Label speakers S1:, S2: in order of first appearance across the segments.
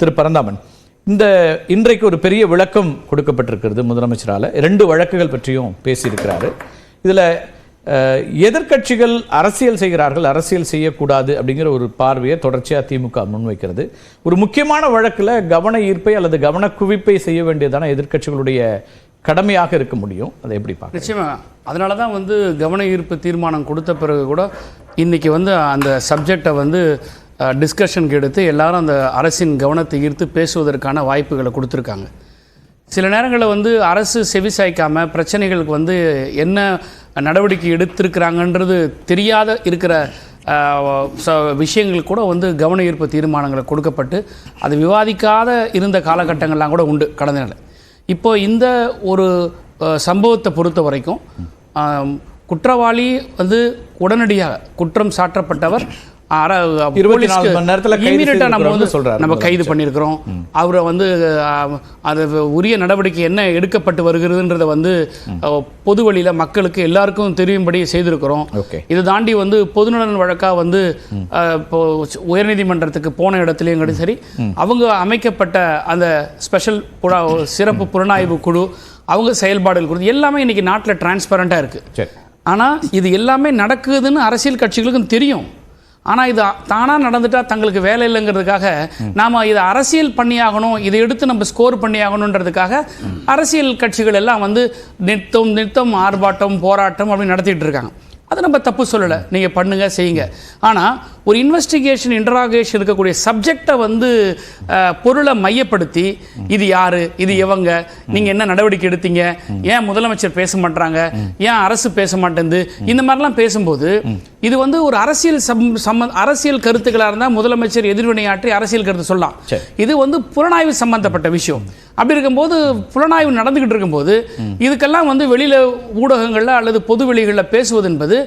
S1: திரு பரந்தாமன், இன்றைக்கு ஒரு பெரிய விளக்கம் கொடுக்கப்பட்டிருக்கிறது முதலமைச்சரால். 2 வழக்குகள் பற்றியும் பேசியிருக்கிறாரு. இதில் எதிர்க்கட்சிகள் அரசியல் செய்கிறார்கள், அரசியல் செய்யக்கூடாது அப்படிங்கிற ஒரு பார்வையை தொடர்ச்சியாக திமுக முன்வைக்கிறது. ஒரு முக்கியமான வழக்கில் கவன ஈர்ப்பை அல்லது கவன குவிப்பை செய்ய வேண்டியதான எதிர்க்கட்சிகளுடைய கடமையாக இருக்க முடியும். அதை எப்படி பார்க்க?
S2: நிச்சயமாக அதனால தான் கவன ஈர்ப்பு தீர்மானம் கொடுத்த பிறகு கூட இன்றைக்கி அந்த சப்ஜெக்டை டிஸ்கஷனுக்கு எடுத்து எல்லாரும் அந்த அரசின் கவனத்தை ஈர்த்து பேசுவதற்கான வாய்ப்புகளை கொடுத்துருக்காங்க. சில நேரங்களில் அரசு செவிசாய்க்காமல் பிரச்சனைகளுக்கு என்ன நடவடிக்கை எடுத்திருக்கிறாங்கன்றது தெரியாத இருக்கிற விஷயங்கள் கூட கவன ஈர்ப்பு தீர்மானங்களை கொடுக்கப்பட்டு அது விவாதிக்காத இருந்த காலகட்டங்கள்லாம் கூட உண்டு கடந்த நாள். இப்போ இந்த ஒரு சம்பவத்தை பொறுத்த வரைக்கும் குற்றவாளி உடனடியாக குற்றம் சாட்டப்பட்டவர் நம்ம கைது பண்ணியிருக்கிறோம். அவரை அது உரிய நடவடிக்கை என்ன எடுக்கப்பட்டு வருகிறதுன்றத பொது வழியில மக்களுக்கு எல்லாருக்கும் தெரியும்படி செய்திருக்கிறோம். இது தாண்டி பொதுநலன் வழக்கா உயர்நீதிமன்றத்துக்கு போன இடத்துலயும் சரி, அவங்க அமைக்கப்பட்ட அந்த ஸ்பெஷல் சிறப்பு புலனாய்வு குழு அவங்க செயல்பாடுகள் குறித்து எல்லாமே இன்னைக்கு நாட்டில் டிரான்ஸ்பரண்டா இருக்கு. ஆனா இது எல்லாமே நடக்குதுன்னு அரசியல் கட்சிகளுக்கும் தெரியும். ஆனால் இது தானாக நடந்துட்டால் தங்களுக்கு வேலை இல்லைங்கிறதுக்காக நாம் இதை அரசியல் பண்ணியாகணும், இதை எடுத்து நம்ம ஸ்கோர் பண்ணியாகணுன்றதுக்காக அரசியல் கட்சிகள் எல்லாம் நித்தம் ஆர்ப்பாட்டம் போராட்டம் அப்படின்னு நடத்திட்டு இருக்காங்க. அதை நம்ம தப்பு சொல்லலை, நீங்கள் பண்ணுங்க செய்யுங்க. ஆனால் ஒரு இன்வெஸ்டிகேஷன் இன்டராகேஷன் இருக்கக்கூடிய சப்ஜெக்டை பொருளை மையப்படுத்தி இது யாரு, இது எவங்க, நீங்கள் என்ன நடவடிக்கை எடுத்தீங்க, ஏன் முதலமைச்சர் பேச மாட்டாங்க, ஏன் அரசு பேச மாட்டேங்குது, இந்த மாதிரிலாம் பேசும்போது இது ஒரு அரசியல் கருத்துக்களாக இருந்தால் முதலமைச்சர் எதிர்வினையாற்றி அரசியல் கருத்து சொல்லலாம். இது புலனாய்வு சம்பந்தப்பட்ட விஷயம். அப்படி இருக்கும்போது புலனாய்வு நடந்துகிட்டு இருக்கும்போது இதுக்கெல்லாம் வெளியில ஊடகங்கள்ல அல்லது பொது வெளிகளில் பேசுவது என்பது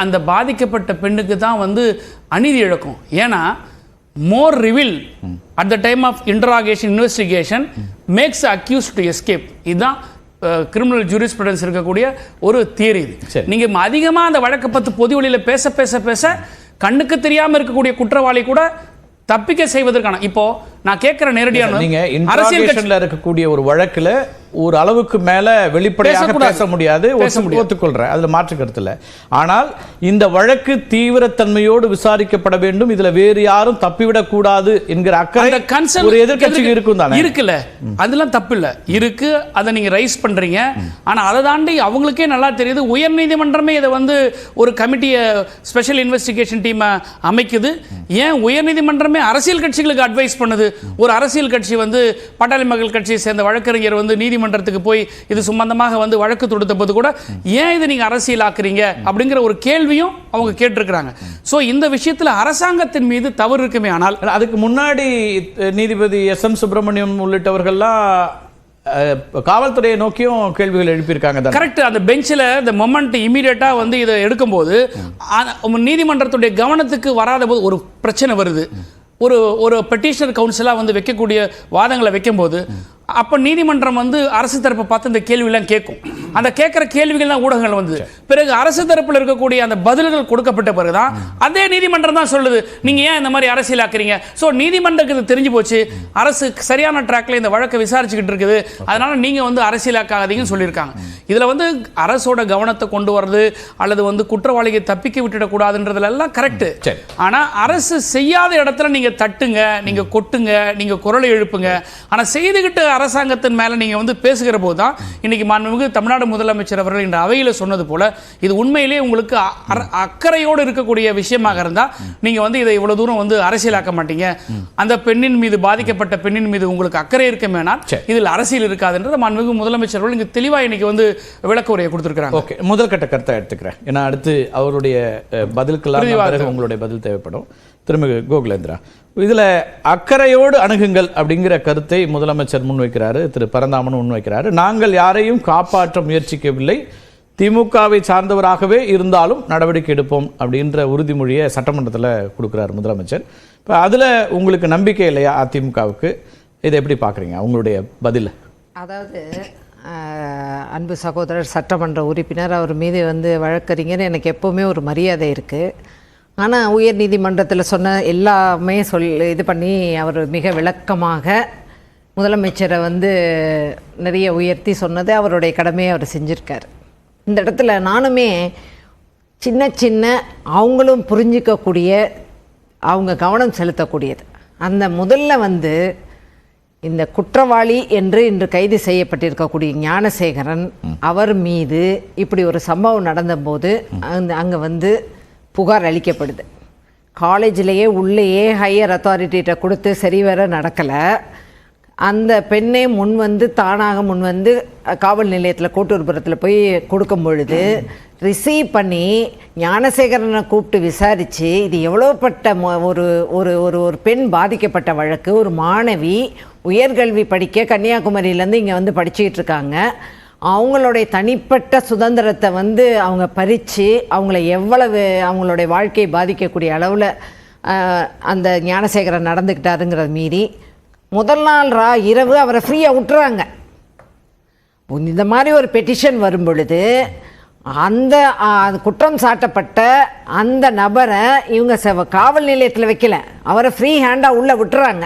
S2: அந்த பாதிக்கப்பட்ட பெண்ணுக்கு தான் அநீதி இழக்கும். ஏன்னா more reveal at the time of interrogation investigation makes accused to escape. இதுதான் கிரிமினல் ஜூரிஸ்ப்ருடன்ஸ் இருக்கக்கூடிய ஒரு தியரி. நீங்க அதிகமா அந்த வழக்கை பத்தி பொது வெளியில பேச பேச பேச கண்ணுக்கு தெரியாம இருக்கக்கூடிய குற்றவாளி கூட தப்பிக்க செய்வதற்கான இப்போ நான் கேட்கிற நேரடியான
S1: நீங்க இன்டராகேஷன்ல இருக்கக்கூடிய ஒரு வழக்குல ஒரு அளவுக்கு மேல வெளிப்படையாக பேச முடியாது, ஒத்துக்கொள்றேன், அதுல மாற்று கருத்து இல்லை. ஆனால் இந்த வழக்கு தீவிரத்தன்மையோடு விசாரிக்கப்பட வேண்டும், இதுல வேறு யாரும் தப்பிவிடக் கூடாது என்கிற அக்கறை ஒரு எதிர்க்கட்சிக்கு இருக்கும் தானே?
S2: இருக்குல்ல, அதெல்லாம் தப்பு இல்ல, இருக்கு. அதை நீங்க ரைஸ் பண்றீங்க. ஆனா அதை தாண்டி அவங்களுக்கே நல்லா தெரியுது, உயர் நீதிமன்றமே இதை ஒரு கமிட்டியை ஸ்பெஷல் இன்வெஸ்டிகேஷன் டீம் அமைக்குது. ஏன் உயர் நீதிமன்றமே அரசியல் கட்சிகளுக்கு அட்வைஸ் பண்ணுது? ஒரு அரசியல் கட்சி பாட்டாளி மக்கள் கட்சியை சேர்ந்த வழக்கறிஞர் நீதிமன்றத்துக்கு போய் இது சம்பந்தமாக வழக்கு தொடுத்த போது கூட ஏன் இதை நீங்க அரசியல் ஆக்குறீங்க அப்படிங்கிற ஒரு கேள்வியும் அவங்க கேட்டிருக்கிறாங்க. சோ இந்த விஷயத்துல அரசாங்கத்தின் மீது தவறு இருக்குமே. ஆனால்
S1: அதுக்கு முன்னாடி நீதிபதி எஸ்.எம். சுப்பிரமணியம் உள்ளிட்டவர்கள்லாம் காவல்துறையை நோக்கியும் கேள்விகள் எழுப்பியிருக்காங்க.
S2: கரெக்ட். அந்த பெஞ்சில் இந்த மொமெண்ட் இமீடியட்டா இதை எடுக்கும்போது நீதிமன்றத்துடைய கவனத்துக்கு வராத போது ஒரு பிரச்சனை வருது. ஒரு பெட்டிஷனர் கவுன்சிலா வைக்கக்கூடிய வாதங்களை வைக்கும்போது அப்ப நீதிமன்றம் அரசு தரப்பை பார்த்து இந்த கேள்வியெல்லாம் கேட்கும். அந்த கேட்கிற கேள்விகள் தான் ஊடகங்கள் வந்தது. பிறகு அரசு தரப்பில் இருக்கக்கூடிய அந்த பதில்கள் கொடுக்கப்பட்ட பிறகுதான் அதே நீதிமன்றம் தான் சொல்லுது, நீங்க ஏன் இந்த மாதிரி அரசியல் ஆக்குறீங்க. சோ நீதிமன்றத்துக்கு தெரிஞ்சு போச்சு, அரசு சரியான ட்ராக்ல இந்த வழக்கை விசாரிச்சுக்கிட்டு இருக்குது, அதனால நீங்க அரசியலாக்காதீங்கன்னு சொல்லியிருக்காங்க. இதுல அரசோட கவனத்தை கொண்டு வரது அல்லது குற்றவாளியை தப்பிக்க விட்டுடக்கூடாதுன்றதுல எல்லாம் கரெக்ட். ஆனா அரசு செய்யாத இடத்துல நீங்க தட்டுங்க, நீங்க கொட்டுங்க, நீங்க குரலை எழுப்புங்க. ஆனா செய்துகிட்டு அரசாங்கத்தின் மேல நீங்க பேசுகிற போதுதான் இன்னைக்கு மாண்புமிகு தமிழ்நாடு முதலமைச்சர் அவர்கள் இந்த அவையில சொன்னது போல இது உண்மையிலேயே உங்களுக்கு அக்கறையோடு இருக்கக்கூடிய விஷயமாக இருந்தா நீங்க இதை இவ்வளவு தூரம் அரசியலாக்க மாட்டீங்க. அந்த பெண்ணின் மீது பாதிக்கப்பட்ட பெண்ணின் மீது உங்களுக்கு அக்கறை இருக்குமேனா இதில் அரசியல் இருக்காதுன்றது மாண்புமிகு முதலமைச்சர் அவர்கள் இங்க தெளிவா இன்னைக்கு விளக்க உரையை கொடுத்திருக்காங்க.
S1: ஓகே, முதல் கட்ட கருத்தை எடுத்துக்கிறேன். ஏன்னா அடுத்து அவருடைய பதிலுக்கு உங்களுடைய பதில் தேவைப்படும். திருமிகு கோகுலேந்திரா, இதுல அக்கறையோடு அணுகுங்கள் அப்படிங்கிற கருத்தை முதலமைச்சர் முன்வைக்கிறாரு, திரு பரந்தாமன் முன்வைக்கிறாரு. நாங்கள் யாரையும் காப்பாற்ற முயற்சிக்கவில்லை, திமுகவை சார்ந்தவராகவே இருந்தாலும் நடவடிக்கை எடுப்போம் அப்படின்ற உறுதிமொழியை சட்டமன்றத்தில் கொடுக்குறாரு முதலமைச்சர். இப்போ அதில் உங்களுக்கு நம்பிக்கை இல்லையா அதிமுகவுக்கு? இதை எப்படி பார்க்குறீங்க, உங்களுடைய பதில்?
S3: அதாவது அன்பு சகோதரர் சட்டமன்ற உறுப்பினர் அவர் மீது வழக்கறிஞர் எனக்கு எப்போவுமே ஒரு மரியாதை இருக்குது. ஆனால் உயர் நீதிமன்றத்தில் சொன்ன எல்லாமே இது பண்ணி அவர் மிக விளக்கமாக முதலமைச்சரை நிறைய உயர்த்தி சொன்னது அவருடைய கடமையை அவர் செஞ்சுருக்கார். இந்த இடத்துல நானுமே சின்ன சின்ன அவங்களும் புரிஞ்சிக்கக்கூடிய அவங்க கவனம் செலுத்தக்கூடியது அந்த முதல்ல இந்த குற்றவாளி என்று இன்று கைது செய்யப்பட்டிருக்கக்கூடிய ஞானசேகரன் அவர் மீது இப்படி ஒரு சம்பவம் நடந்தபோது அங்கே புகார் அளிக்கப்படுது. காலேஜிலேயே உள்ளேயே ஹையர் அத்தாரிட்டிகிட்ட கொடுத்து சரிவர நடக்கலை. அந்த பெண்ணே தானாக காவல் நிலையத்தில் கோட்டூர்புரத்தில் போய் கொடுக்கும் பொழுது ரிசீவ் பண்ணி ஞானசேகரனை கூப்பிட்டு விசாரித்து இது எவ்வளோப்பட்ட ஒரு ஒரு ஒரு பெண் பாதிக்கப்பட்ட வழக்கு. ஒரு மாணவி உயர்கல்வி படிக்க கன்னியாகுமரியிலேருந்து இங்கே படிச்சுக்கிட்டு இருக்காங்க. அவங்களுடைய தனிப்பட்ட சுதந்திரத்தை அவங்க பறித்து அவங்கள எவ்வளவு அவங்களுடைய வாழ்க்கையை பாதிக்கக்கூடிய அளவில் அந்த ஞானசேகரன் நடந்துக்கிட்டாருங்கிறத மீறி முதல் நாள் இரவு அவரை ஃப்ரீயாக விட்டுறாங்க. இந்த மாதிரி ஒரு பெட்டிஷன் வரும் பொழுது அந்த குற்றம் சாட்டப்பட்ட அந்த நபரை இவங்க காவல் நிலையத்தில் வைக்கல, அவரை ஃப்ரீ ஹேண்டாக உள்ளே விட்டுறாங்க.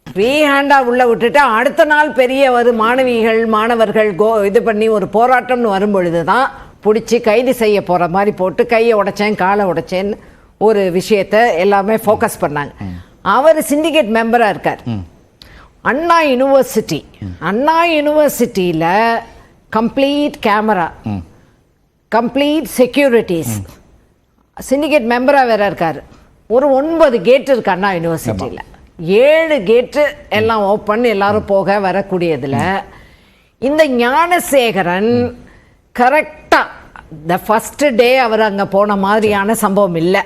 S3: ஃப்ரீ ஹேண்டாக உள்ளே விட்டுட்டு அடுத்த நாள் பெரிய மாணவிகள் மாணவர்கள் இது பண்ணி ஒரு போராட்டம்னு வரும் பொழுது தான் பிடிச்சி கைது செய்ய போகிற மாதிரி போட்டு கையை உடைச்சேன் காலை உடைச்சேன்னு ஒரு விஷயத்தை எல்லாமே ஃபோக்கஸ் பண்ணாங்க. அவர் சிண்டிகேட் மெம்பராக இருக்கார். அண்ணா யூனிவர்சிட்டியில் complete camera, complete securities, syndicate மெம்பராக வேற இருக்கார். ஒரு 9 கேட்டு இருக்கு அண்ணா யூனிவர்சிட்டியில். 7 கேட்டு எல்லாம் ஓப்பன், எல்லாரும் போக வரக்கூடியதில் இந்த ஞானசேகரன் கரெக்டாக த ஃபஸ்ட் டே அவர் அங்கே போன மாதிரியான சம்பவம் இல்லை.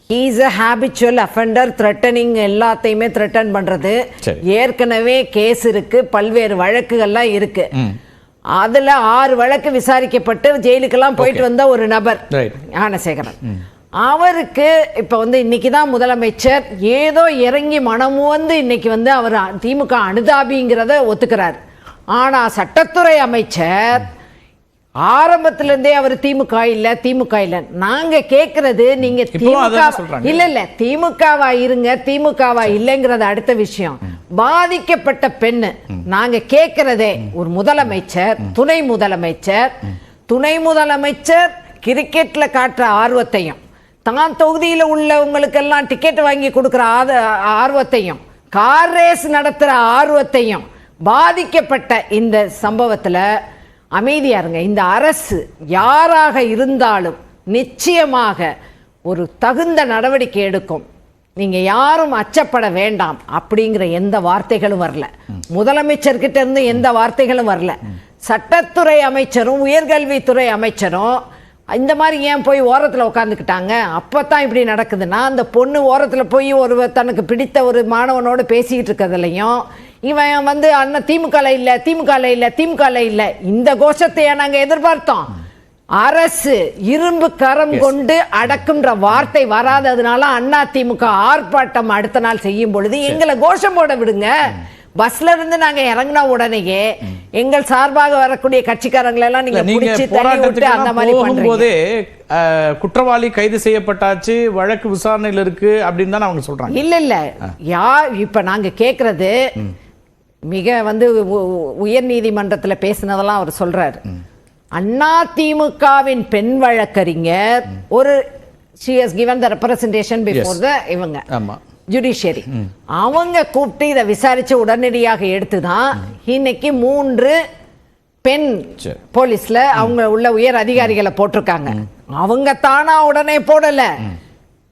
S3: He is a habitual offender, threatening எல்லாத்தையுமே த்ரெட்டன் பண்றது. ஏற்கனவே கேஸ் இருக்கு, பல்வேறு வழக்குகள்லாம் இருக்கு. அதுல 6 வழக்கு விசாரிக்கப்பட்டு ஜெயிலுக்கெல்லாம் போயிட்டு வந்த ஒரு நபர் ஞானசேகரன். அவருக்கு இப்ப இன்னைக்கு தான் முதலமைச்சர் ஏதோ இறங்கி மனமும் இன்னைக்கு அவர் திமுக அனுதாபிங்கிறத ஒத்துக்கிறார். ஆனா சட்டத்துறை அமைச்சர் ஆரம்பத்திலிருந்தே அவர் திமுக இல்ல. நாங்க கேட்கறது நீங்க இல்ல திமுகவா இருங்க, திமுகவா இல்லைங்கிறது அடுத்த விஷயம். பாதிக்கப்பட்ட பெண்ணு நாங்க கேட்கிறதே ஒரு முதலமைச்சர், துணை முதலமைச்சர் கிரிக்கெட்ல காட்டுற ஆர்வத்தையும், தான் தொகுதியில் உள்ளவங்களுக்கெல்லாம் டிக்கெட் வாங்கி கொடுக்குற ஆர்வத்தையும், கார் ரேஸ் நடத்துற ஆர்வத்தையும், பாதிக்கப்பட்ட இந்த சம்பவத்துல அமைதியா இருங்க. இந்த அரசு யாராக இருந்தாலும் நிச்சயமாக ஒரு தகுந்த நடவடிக்கை எடுக்கும். நீங்க யாரும் அச்சப்பட வேண்டாம் அப்படிங்கிற எந்த வார்த்தைகளும் வரல. முதலமைச்சர்கிட்ட இருந்து எந்த வார்த்தைகளும் வரல. சட்டத்துறை அமைச்சரும் உயர்கல்வித்துறை அமைச்சரும் இந்த மாதிரி ஏன் போய் ஓரத்தில் உட்காந்துக்கிட்டாங்க? அப்பதான் இப்படி நடக்குதுன்னா அந்த பொண்ணு ஓரத்தில் போய் தனக்கு பிடித்த ஒரு மாணவனோடு பேசிக்கிட்டு இருக்கிறதுலையும் இவன் அண்ணன் திமுக இல்ல இந்த கோஷத்தையா நாங்க எதிர்பார்த்தோம்? அரசு இரும்பு கரம் கொண்டு அடக்கும்ன்ற வார்த்தை வராததுனால அண்ணா திமுக ஆர்ப்பாட்டம் அடுத்த நாள் செய்யும் பொழுது எங்களை கோஷம் போட விடுங்க. பஸ்ல இருந்து நாங்க இறங்கின உடனேயே எங்கள் சார்பாக வரக்கூடிய கட்சிக்காரங்களை எல்லாம் நீங்க பிடிச்சு தள்ளி விட்டு அந்த மாதிரி பண்ணும்போதே
S1: குற்றவாளி கைது செய்யப்பட்டாச்சு, வழக்கு விசாரணையில் இருக்கு அப்படின்னு தான் அவங்க சொல்றாங்க.
S3: இல்ல இப்ப நாங்க கேக்குறது மிக உயர் நீதிமன்றத்தில் பேசினதெல்லாம் அவர் சொல்றாரு. அண்ணா திமுகவின் பெண் வழக்கறிஞர் ஒரு she has given the representation before the இவங்க ஜுடிஷியரி, அவங்க கூப்பிட்டு இதை விசாரிச்சு உடனடியாக எடுத்துதான் இன்னைக்கு 3 பெண் போலீஸ்ல அவங்க உள்ள உயர் அதிகாரிகளை போட்டிருக்காங்க. அவங்க தானா உடனே போடல.